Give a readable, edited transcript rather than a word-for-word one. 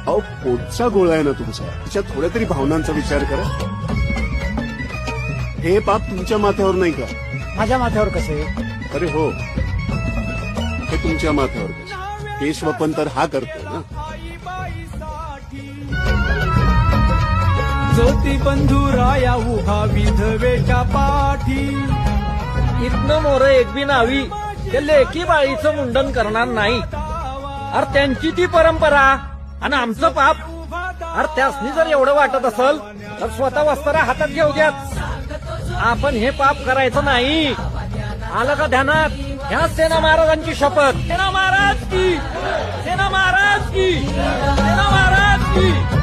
अहो पोटचा गोळा आहे ना तुमचा, त्याच्यात थोड्या तरी भावनांचा विचार करा. हे पाप तुमच्या माथ्यावर नाही का? माझ्या माथ्यावर कसे? अरे हो, हे तुमच्या माथ्यावर कसं? केशवपन तर हा करतो ना. ज्योती बंधुराया उभा विधवेच्या पाठी. इथनं मोर एक बी नावी ते लेकी बाळीचं मुंडन करणार नाही. अरे त्यांची ती परंपरा आणि आमचं पाप. अरे त्यासनी जर एवढं वाटत असल तर स्वतः वस्त्र हातात घेऊ द्यात. आपण हे पाप करायचं नाही. आलं का ध्यानात? ह्या सेना महाराजांची शपथ. सेना महाराज की, सेना महाराज की, सेना महाराज की.